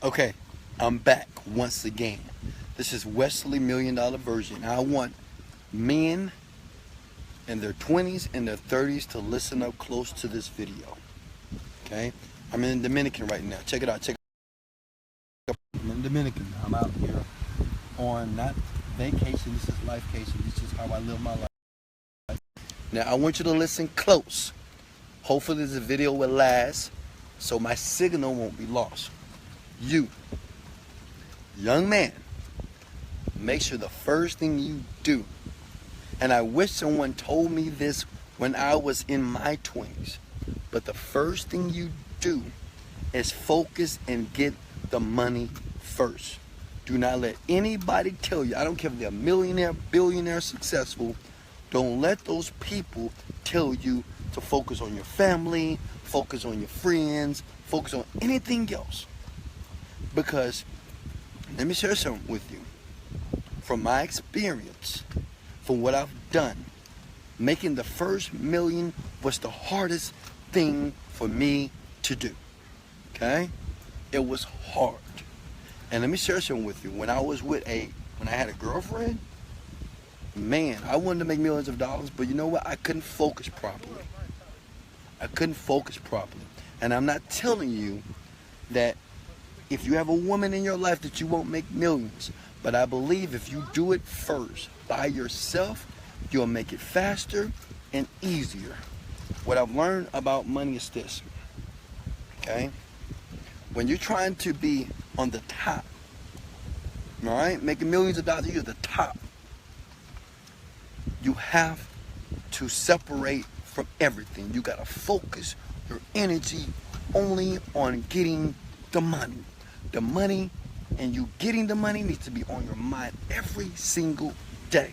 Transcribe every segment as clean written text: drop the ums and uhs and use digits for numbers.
Okay, I'm back once again. This is Wesley $1,000,000 Virgin. I want men in their 20s and their 30s to listen up close to this video. Okay? I'm in the Dominican right now. Check it out. I'm in the Dominican. I'm out here on not vacation. This is lifecation. This is how I live my life. Now, I want you to listen close. Hopefully this video will last so my signal won't be lost. You, young man, make sure the first thing you do, and I wish someone told me this when I was in my 20s, but the first thing you do is focus and get the money first. Do not let anybody tell you, I don't care if they're a millionaire, billionaire, successful, don't let those people tell you to focus on your family, focus on your friends, focus on anything else. Because, let me share something with you. From my experience, from what I've done, making the first million was the hardest thing for me to do. Okay? It was hard. And let me share something with you. When I had a girlfriend, man, I wanted to make millions of dollars, but you know what? I couldn't focus properly. And I'm not telling you that if you have a woman in your life that you won't make millions. But I believe if you do it first by yourself, you'll make it faster and easier. What I've learned about money is this. Okay? When you're trying to be on the top, all right, making millions of dollars, you're the top. You have to separate from everything. You got to focus your energy only on getting the money. The money and you getting the money needs to be on your mind every single day.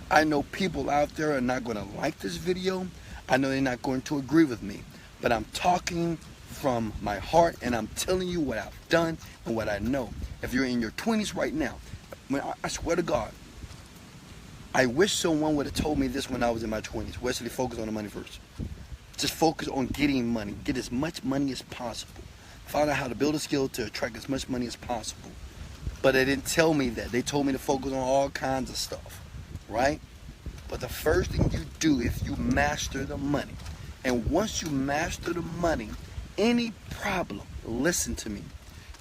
I know people out there are not going to like this video. I know they're not going to agree with me. But I'm talking from my heart and I'm telling you what I've done and what I know. If you're in your 20s right now, I swear to God, I wish someone would have told me this when I was in my 20s. Wesley, focus on the money first. Just focus on getting money. Get as much money as possible. Find out how to build a skill to attract as much money as possible. But they didn't tell me that. They told me to focus on all kinds of stuff, right? But the first thing you do is you master the money. And once you master the money, any problem, listen to me,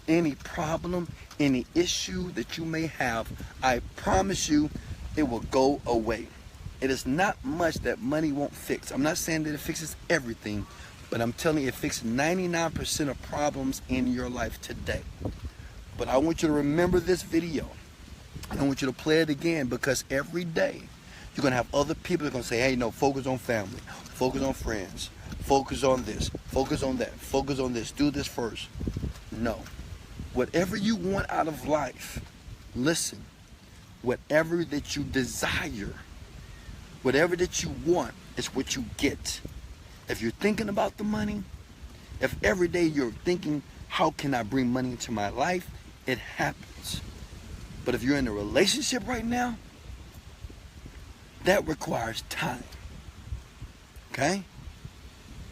any problem, any issue that you may have, I promise you it will go away. It is not much that money won't fix. I'm not saying that it fixes everything, but I'm telling you, it fixes 99% of problems in your life today. But I want you to remember this video. And I want you to play it again because every day you're going to have other people that are going to say, hey, no, focus on family, focus on friends, focus on this, focus on that, focus on this, do this first. No. Whatever you want out of life, listen, whatever that you desire, whatever that you want is what you get. If you're thinking about the money, if every day you're thinking, how can I bring money into my life? It happens. But if you're in a relationship right now, that requires time. Okay?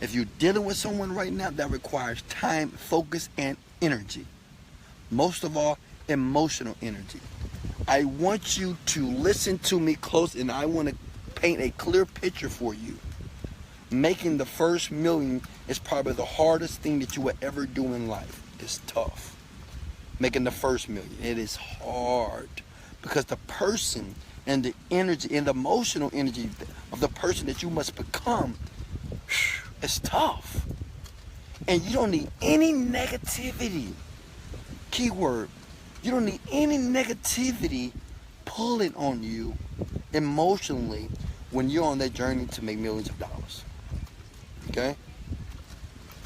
If you're dealing with someone right now, that requires time, focus, and energy. Most of all, emotional energy. I want you to listen to me close, and I want to paint a clear picture for you. Making the first million is probably the hardest thing that you will ever do in life. It's tough. Making the first million, it is hard because the person and the energy and the emotional energy of the person that you must become is tough. And you don't need any negativity. Keyword, you don't need any negativity pulling on you emotionally when you're on that journey to make millions of dollars. Okay?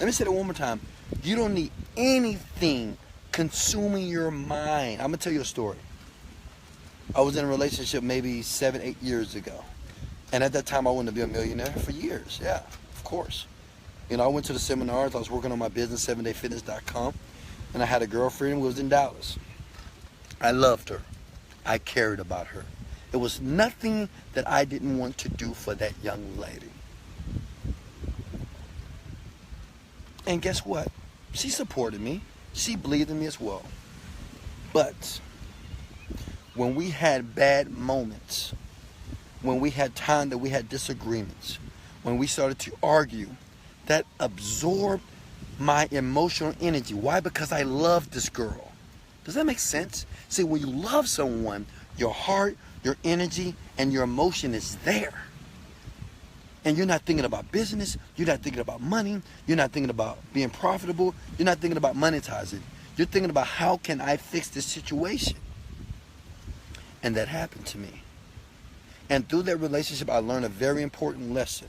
Let me say that one more time. You don't need anything consuming your mind. I'm going to tell you a story. I was in a relationship maybe 7-8 years ago. And at that time, I wanted to be a millionaire for years. Yeah, of course. You know, I went to the seminars. I was working on my business, 7dayfitness.com. And I had a girlfriend who was in Dallas. I loved her. I cared about her. It was nothing that I didn't want to do for that young lady. And guess what? She supported me. She believed in me as well. But when we had bad moments, when we had time that we had disagreements, when we started to argue, that absorbed my emotional energy. Why? Because I love this girl. Does that make sense? See, when you love someone, your heart, your energy, and your emotion is there. And you're not thinking about business. You're not thinking about money. You're not thinking about being profitable. You're not thinking about monetizing. You're thinking about how can I fix this situation? And that happened to me. And through that relationship, I learned a very important lesson.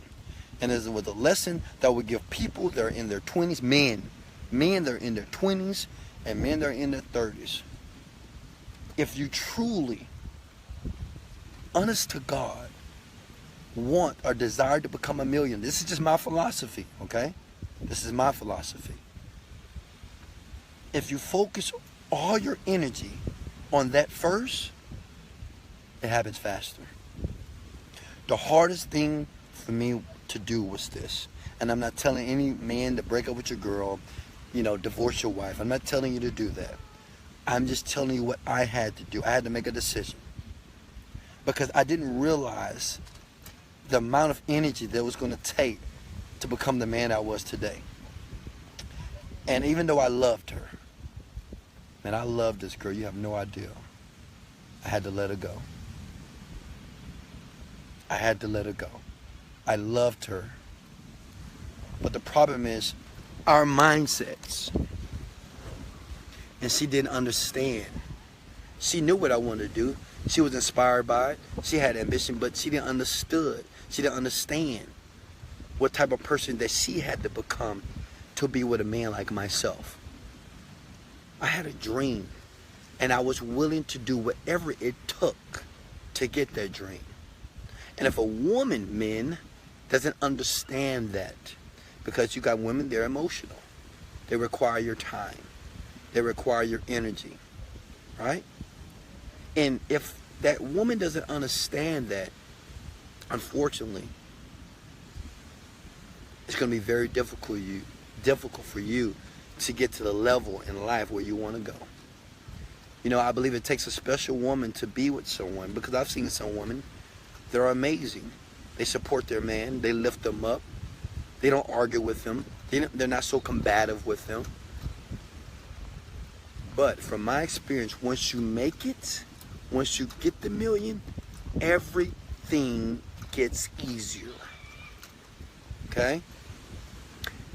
And it was a lesson that would give people that are in their 20s, men that are in their 20s, and men that are in their 30s. If you truly, honest to God, want or desire to become a millionaire, this is just my philosophy, okay? This is my philosophy. If you focus all your energy on that first, it happens faster. The hardest thing for me to do was this. And I'm not telling any man to break up with your girl, divorce your wife. I'm not telling you to do that. I'm just telling you what I had to do. I had to make a decision. Because I didn't realize the amount of energy that it was going to take to become the man I was today. And even though I loved her, man, I loved this girl. You have no idea. I had to let her go. I had to let her go. I loved her. But the problem is our mindsets. And she didn't understand. She knew what I wanted to do. She was inspired by it. She had ambition, but she didn't understood. She didn't understand what type of person that she had to become to be with a man like myself. I had a dream, and I was willing to do whatever it took to get that dream. And if a woman, men, doesn't understand that, because you got women, they're emotional. They require your time. They require your energy, right? And if that woman doesn't understand that, unfortunately, it's going to be very difficult for you to get to the level in life where you want to go. I believe it takes a special woman to be with someone, because I've seen some women, they're amazing. They support their man. They lift them up. They don't argue with them. They're not so combative with them. But from my experience, once you make it, once you get the million, everything gets easier. Okay?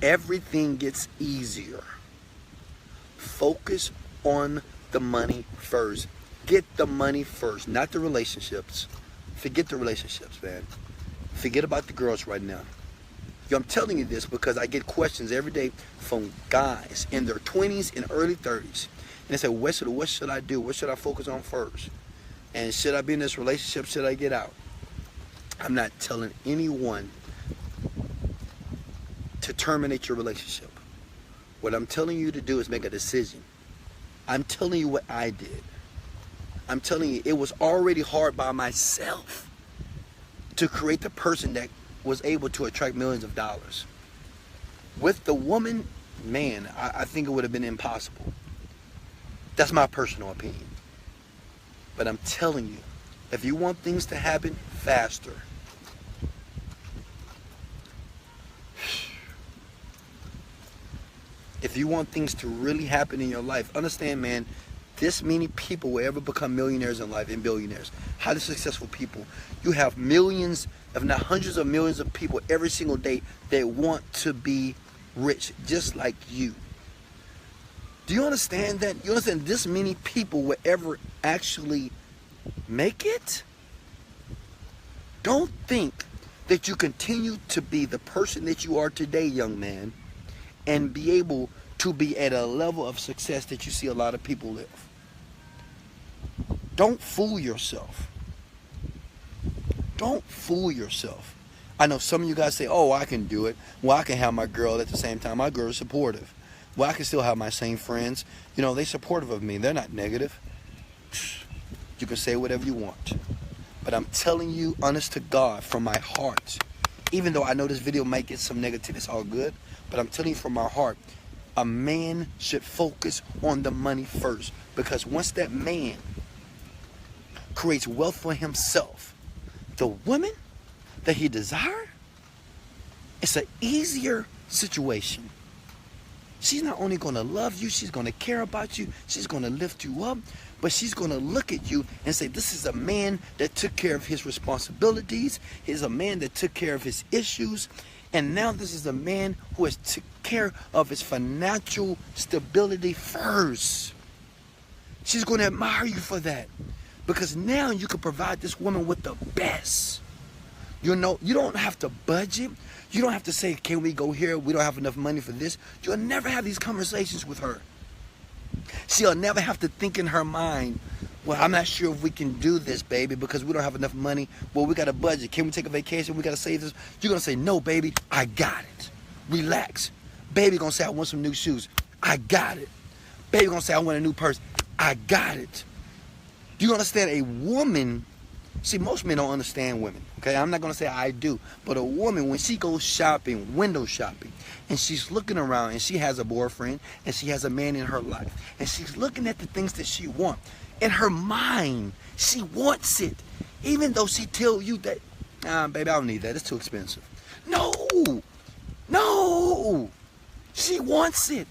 Everything gets easier. Focus on the money first. Get the money first, not the relationships. Forget the relationships, man. Forget about the girls right now. I'm telling you this because I get questions every day from guys in their 20s and early 30s. And they say, Wesley, what should I do? What should I focus on first? And should I be in this relationship? Should I get out? I'm not telling anyone to terminate your relationship. What I'm telling you to do is make a decision. I'm telling you what I did. I'm telling you, it was already hard by myself to create the person that was able to attract millions of dollars. With the woman, man, I think it would have been impossible. That's my personal opinion. But I'm telling you, if you want things to happen faster, if you want things to really happen in your life, understand, man, this many people will ever become millionaires in life and billionaires. Highly successful people. You have millions, if not hundreds of millions of people every single day that want to be rich, just like you. Do you understand that? You understand this many people will ever actually make it? Don't think that you continue to be the person that you are today, young man, and be able to be at a level of success that you see a lot of people live. Don't fool yourself. Don't fool yourself. I know some of you guys say, oh, I can do it. Well, I can have my girl at the same time. My girl is supportive. Well, I can still have my same friends. They're supportive of me. They're not negative. You can say whatever you want. But I'm telling you, honest to God, from my heart, even though I know this video might get some negative, it's all good, but I'm telling you from my heart, A man should focus on the money first, because once that man creates wealth for himself, the woman that he desires, it's an easier situation. She's not only going to love you, she's going to care about you, she's going to lift you up, but she's going to look at you and say, this is a man that took care of his responsibilities, he's a man that took care of his issues, and now this is a man who has took care of his financial stability first. She's going to admire you for that, because now you can provide this woman with the best. You know, you don't have to budget. You don't have to say, can we go here? We don't have enough money for this. You'll never have these conversations with her. She'll never have to think in her mind, well, I'm not sure if we can do this, baby, because we don't have enough money. Well, we got a budget. Can we take a vacation? We got to save this. You're going to say, no, baby, I got it. Relax. Baby going to say, I want some new shoes. I got it. Baby going to say, I want a new purse. I got it. Do you understand? A woman, see, most men don't understand women, okay? I'm not going to say I do, but a woman, when she goes shopping, window shopping, and she's looking around, and she has a boyfriend, and she has a man in her life, and she's looking at the things that she wants. In her mind, she wants it, even though she tell you that, baby, I don't need that. It's too expensive. No, no, she wants it.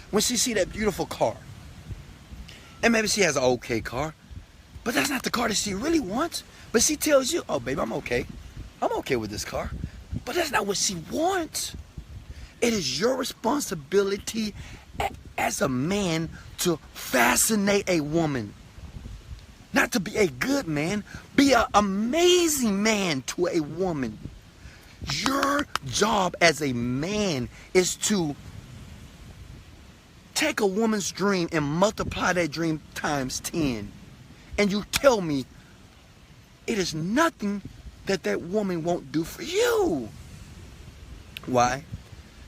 When she see that beautiful car, and maybe she has an okay car, but that's not the car that she really wants. But she tells you, oh, baby, I'm okay. I'm okay with this car. But that's not what she wants. It is your responsibility as a man to fascinate a woman. Not to be a good man. Be an amazing man to a woman. Your job as a man is to take a woman's dream and multiply that dream times 10. And you tell me it is nothing that that woman won't do for you. Why?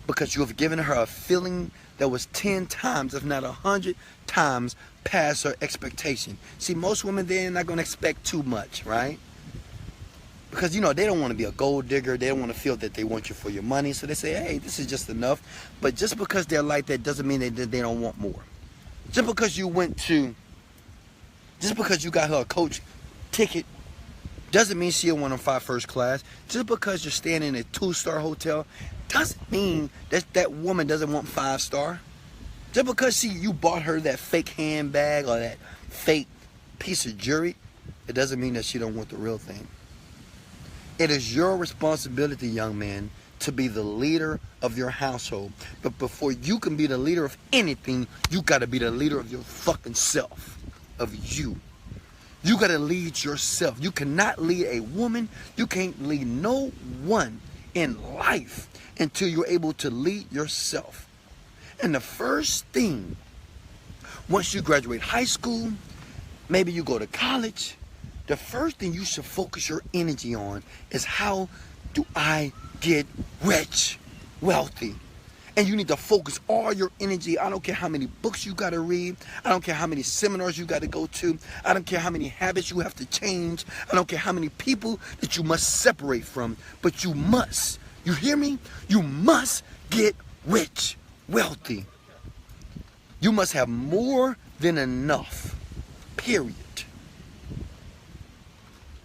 Because you have given her a feeling that was 10 times, if not 100 times, past her expectation. See, most women, they're not going to expect too much, right? Because, you know, they don't want to be a gold digger. They don't want to feel that they want you for your money. So they say, hey, this is just enough. But just because they're like that doesn't mean that they don't want more. Just because you got her a coach ticket doesn't mean she'll want to fly first class. Just because you're staying in a 2-star hotel doesn't mean that that woman doesn't want 5-star. Just because you bought her that fake handbag or that fake piece of jewelry, it doesn't mean that she don't want the real thing. It is your responsibility, young man, to be the leader of your household. But before you can be the leader of anything, you got to be the leader of your fucking self, of you. You got to lead yourself. You cannot lead a woman. You can't lead no one in life until you're able to lead yourself. And the first thing, once you graduate high school, maybe you go to college, the first thing you should focus your energy on is, how do I get rich, wealthy? And you need to focus all your energy. I don't care how many books you got to read. I don't care how many seminars you got to go to. I don't care how many habits you have to change. I don't care how many people that you must separate from. But you must, you hear me? You must get rich, wealthy. You must have more than enough, period.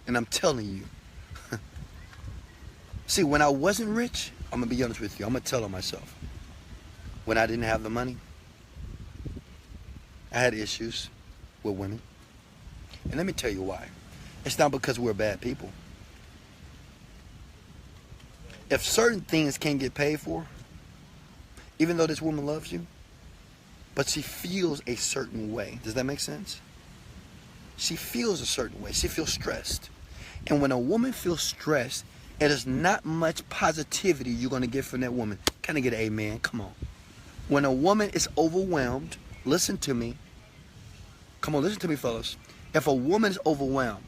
And I'm telling you, see, when I wasn't rich, I'm going to be honest with you. I'm going to tell on myself. When I didn't have the money, I had issues with women. And let me tell you why. It's not because we're bad people. If certain things can't get paid for, even though this woman loves you, but she feels a certain way. Does that make sense? She feels a certain way. She feels stressed. And when a woman feels stressed, it is not much positivity you're going to get from that woman. Can I get an amen? Come on. When a woman is overwhelmed, listen to me. Come on, listen to me, fellas. If a woman is overwhelmed,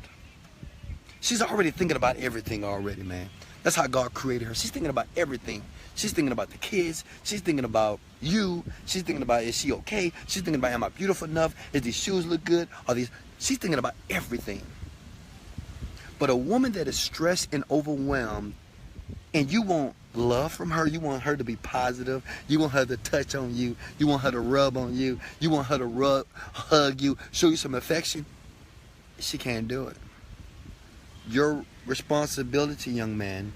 she's already thinking about everything already, man. That's how God created her. She's thinking about everything. She's thinking about the kids. She's thinking about you. She's thinking about, is she okay? She's thinking about, am I beautiful enough? Is these shoes look good? She's thinking about everything. But a woman that is stressed and overwhelmed, and you want love from her. You want her to be positive. You want her to touch on you. You want her to rub on you. You want her to hug you, show you some affection. She can't do it. Your responsibility, young man,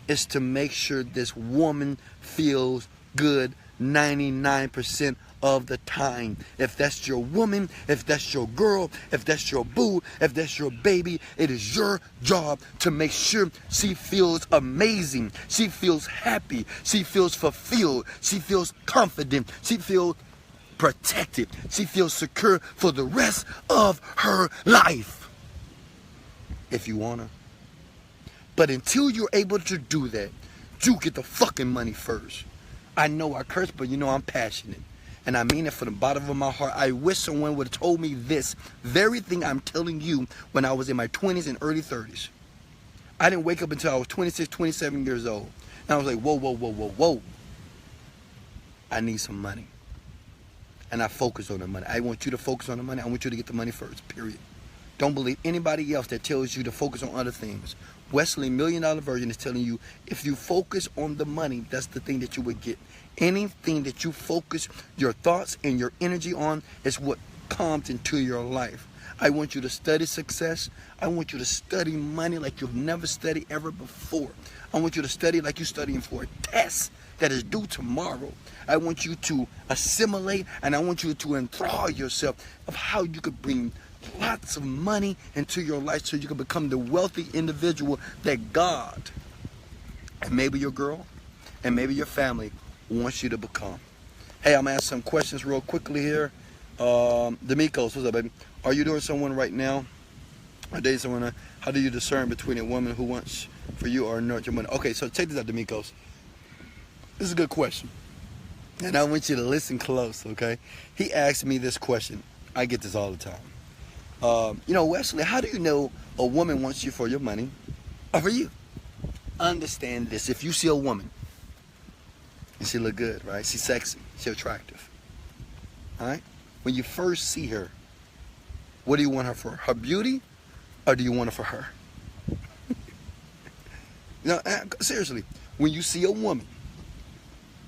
is to make sure this woman feels good 99% of the time. If that's your woman, if that's your girl, if that's your boo, if that's your baby, it is your job to make sure she feels amazing. She feels happy. She feels fulfilled. She feels confident. She feels protected. She feels secure for the rest of her life. If you want her. But until you're able to do that, you get the fucking money first. I know I curse, but you know I'm passionate. And I mean it from the bottom of my heart. I wish someone would have told me this very thing I'm telling you when I was in my 20s and early 30s. I didn't wake up until I was 26, 27 years old. And I was like, whoa, whoa, whoa, whoa, whoa. I need some money. And I focus on the money. I want you to focus on the money. I want you to get the money first, period. Don't believe anybody else that tells you to focus on other things. Wesley, Millionaire Virgin, is telling you, if you focus on the money, that's the thing that you would get. Anything that you focus your thoughts and your energy on is what comes into your life. I want you to study success. I want you to study money like you've never studied ever before. I want you to study like you're studying for a test that is due tomorrow. I want you to assimilate, and I want you to enthrall yourself of how you could bring lots of money into your life so you can become the wealthy individual that God and maybe your girl and maybe your family wants you to become. Hey, I'm gonna ask some questions real quickly here. D'Amicos, what's up, baby? Are you doing someone right now? Or dating someone? How do you discern between a woman who wants for you or not your money? Okay, so check this out, D'Amicos. This is a good question, and I want you to listen close, okay? He asked me this question. I get this all the time. You know, Wesley, how do you know a woman wants you for your money or for you? Understand this. If you see a woman and she look good, right? She's sexy. She's attractive. All right? When you first see her, what do you want her for? Her beauty, or do you want her for her? No, seriously. When you see a woman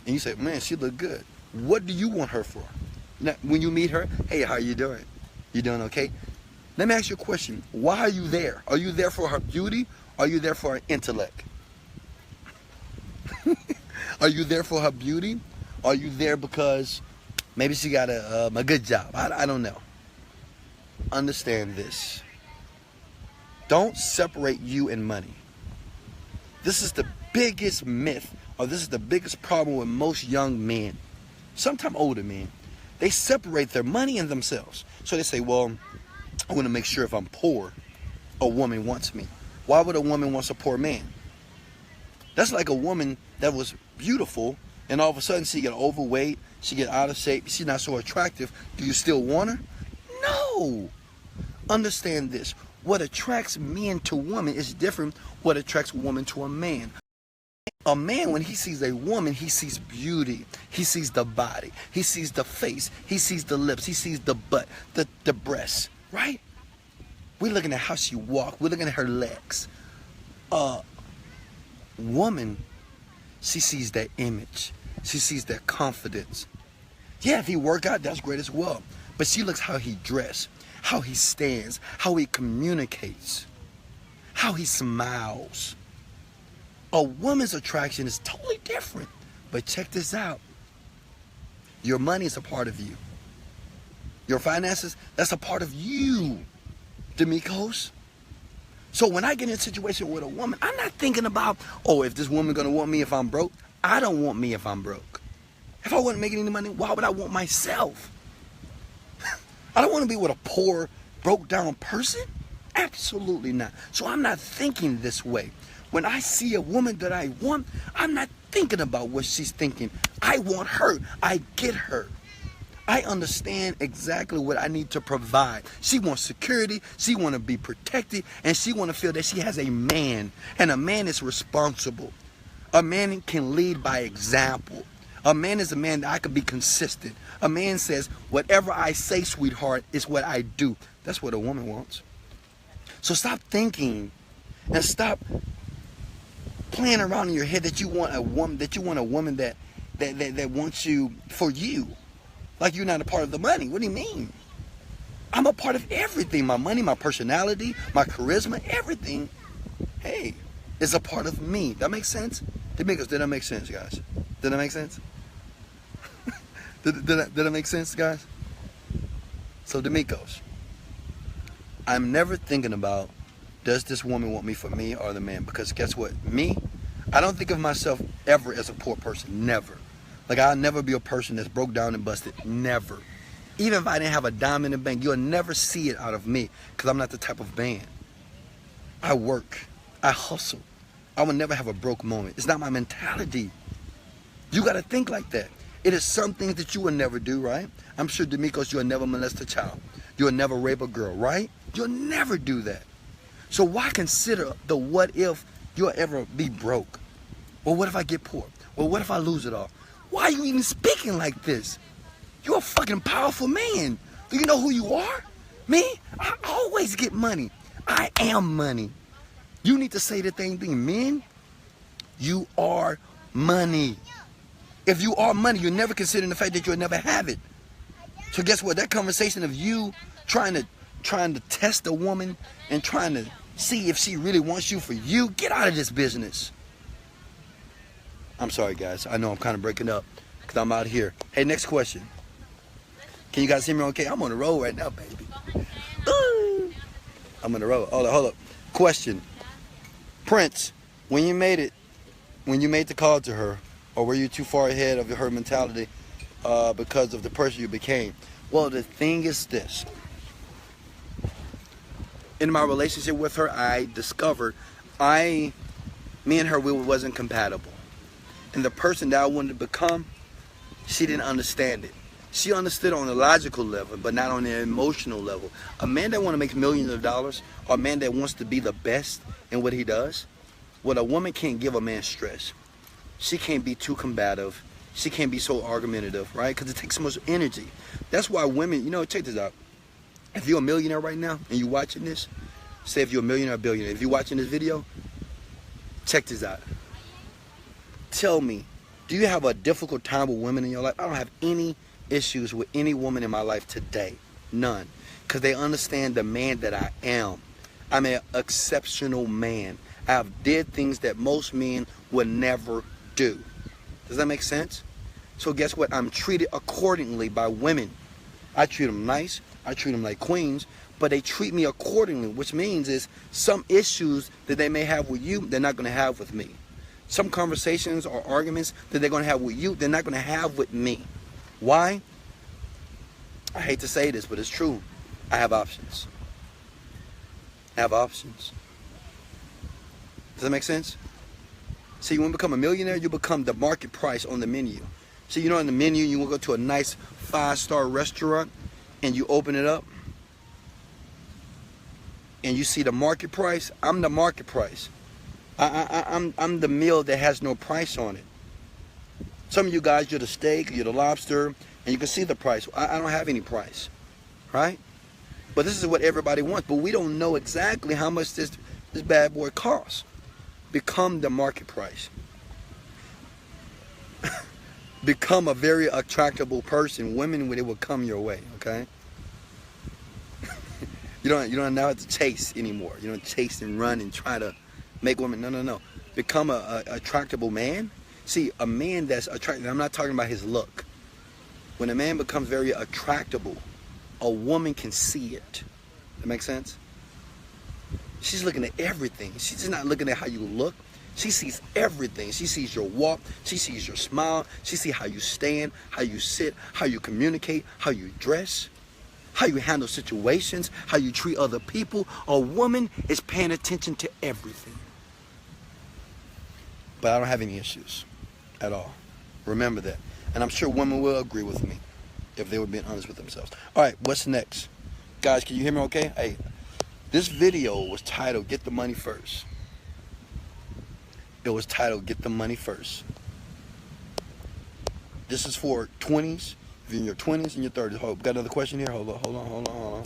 and you say, man, she look good, what do you want her for? Now, when you meet her, hey, how you doing? You doing okay? Let me ask you a question. Why are you there? Are you there for her beauty? Or are you there for her intellect? Are you there for her beauty? Or are you there because maybe she got a good job? I don't know. Understand this. Don't separate you and money. This is the biggest myth, or this is the biggest problem with most young men, sometimes older men. They separate their money and themselves. So they say, well, I want to make sure if I'm poor, a woman wants me. Why would a woman want a poor man? That's like a woman that was beautiful and all of a sudden she get overweight, she get out of shape, she's not so attractive. Do you still want her? No. Understand this. What attracts men to women is different what attracts a woman to a man. A man, when he sees a woman, he sees beauty. He sees the body. He sees the face. He sees the lips. He sees the butt, the breasts, right? We're looking at how she walks. We're looking at her legs. Woman, she sees that image. She sees that confidence. Yeah, if he work out, that's great as well. But she looks how he dress, how he stands, how he communicates, how he smiles. A woman's attraction is totally different. But check this out. Your money is a part of you. Your finances, that's a part of you, D'Amicos. So when I get in a situation with a woman, I'm not thinking about, oh, if this woman gonna want me if I'm broke. I don't want me if I'm broke. If I wasn't making any money, why would I want myself? I don't want to be with a poor, broke down person. Absolutely not. So I'm not thinking this way. When I see a woman that I want, I'm not thinking about what she's thinking. I want her. I get her. I understand exactly what I need to provide. She wants security. She wants to be protected. And she wants to feel that she has a man. And a man is responsible. A man can lead by example. A man is a man that I can be consistent. A man says, whatever I say, sweetheart, is what I do. That's what a woman wants. So stop thinking and stop playing around in your head that you want a woman, that wants you for you. Like you're not a part of the money. What do you mean? I'm a part of everything. My money, my personality, my charisma, everything. Hey, is a part of me. That makes sense? Did that make sense, guys? Did that make sense? did that make sense, guys? So, D'Amicos, I'm never thinking about, does this woman want me for me or the man? Because guess what? Me, I don't think of myself ever as a poor person. Never. Like, I'll never be a person that's broke down and busted. Never. Even if I didn't have a dime in the bank, you'll never see it out of me because I'm not the type of man. I work. I hustle. I will never have a broke moment. It's not my mentality. You got to think like that. It is some things that you will never do, right? I'm sure, D'Amicos, you'll never molest a child. You'll never rape a girl, right? You'll never do that. So why consider the what if you'll ever be broke? Well, what if I get poor? Well, what if I lose it all? Why are you even speaking like this? You're a fucking powerful man. Do you know who you are? Me? I always get money. I am money. You need to say the same thing. Men, you are money. If you are money, you're never considering the fact that you'll never have it. So guess what? That conversation of you trying to test a woman and trying to see if she really wants you for you, get out of this business. I'm sorry, guys. I know I'm kind of breaking up because I'm out here. Hey, next question. Can you guys hear me okay? I'm on the road right now, baby. Ooh. I'm on the road. Hold up. Question. Prince, when you made the call to her, or were you too far ahead of her mentality because of the person you became? Well, the thing is this. In my relationship with her, I discovered me and her, we wasn't compatible. And the person that I wanted to become, she didn't understand it. She understood on a logical level, but not on an emotional level. A man that wants to make millions of dollars, or a man that wants to be the best in what he does, well, a woman can't give a man stress. She can't be too combative. She can't be so argumentative, right? Because it takes so much energy. That's why women, check this out. If you're a millionaire right now and you're watching this, say if you're a millionaire or billionaire, if you're watching this video, check this out. Tell me, do you have a difficult time with women in your life? I don't have any issues with any woman in my life today. None. Because they understand the man that I am. I'm an exceptional man. I have did things that most men would never do. Does that make sense? So guess what? I'm treated accordingly by women. I treat them nice. I treat them like queens. But they treat me accordingly, which means is some issues that they may have with you, they're not going to have with me. Some conversations or arguments that they're going to have with you, they're not going to have with me. Why? I hate to say this, but it's true. I have options. I have options. Does that make sense? See, when you become a millionaire, you become the market price on the menu. So, on the menu, you will go to a nice 5-star restaurant and you open it up and you see the market price. I'm the market price. I'm the meal that has no price on it. Some of you guys, you're the steak, you're the lobster, and you can see the price. I don't have any price, right? But this is what everybody wants. But we don't know exactly how much this bad boy costs. Become the market price. Become a very attractable person. Women, they will come your way, okay? You don't now have to chase anymore. You don't chase and run and try to make women. No. Become a attractable man. See, a man that's attractive, I'm not talking about his look. When a man becomes very attractable, a woman can see it. That makes sense? She's looking at everything. She's just not looking at how you look. She sees everything. She sees your walk. She sees your smile. She sees how you stand, how you sit, how you communicate, how you dress, how you handle situations, how you treat other people. A woman is paying attention to everything. But I don't have any issues at all. Remember that. And I'm sure women will agree with me if they were being honest with themselves. All right, what's next? Guys, can you hear me okay? Hey, this video was titled, Get the Money First. It was titled, Get the Money First. This is for 20s. If you're in your 20s and your 30s. Hold, got another question here? Hold on.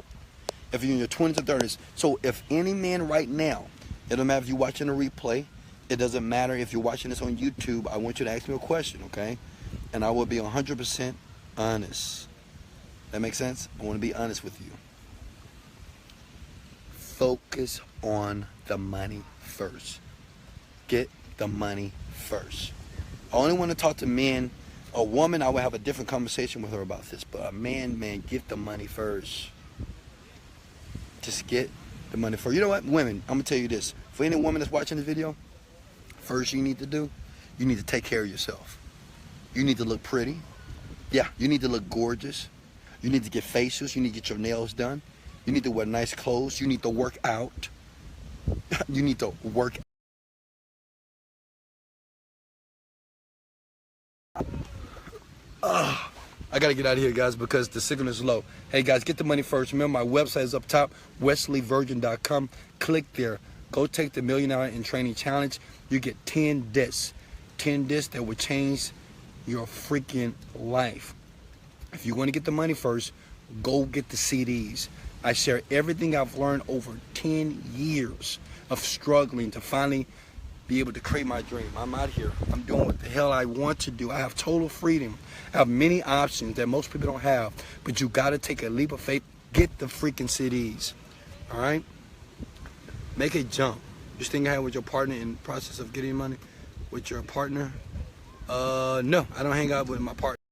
If you're in your 20s and 30s. So if any man right now, it don't matter if you're watching a replay, It doesn't matter if you're watching this on YouTube. I want you to ask me a question, okay? And I will be 100% honest. That makes sense? I want to be honest with you. Focus on the money first. Get the money first. I only want to talk to men. A woman, I will have a different conversation with her about this. But a man, get the money first. Just get the money first. You know what? Women, I'm going to tell you this. For any woman that's watching this video, first you need to do, you need to take care of yourself. You need to look pretty. Yeah, you need to look gorgeous. You need to get facials. You need to get your nails done. You need to wear nice clothes. You need to work out. You need to work I gotta get out of here, guys, because the signal is low. Hey, guys, get the money first. Remember, my website is up top, wesleyvirgin.com. Click there. Go take the Millionaire in Training Challenge. You get 10 discs. 10 discs that will change your freaking life. If you want to get the money first, go get the CDs. I share everything I've learned over 10 years of struggling to finally be able to create my dream. I'm out here. I'm doing what the hell I want to do. I have total freedom. I have many options that most people don't have. But you got to take a leap of faith. Get the freaking CDs. All right? Make a jump. You think I had with your partner in the process of getting money? With your partner? No, I don't hang out with my partner.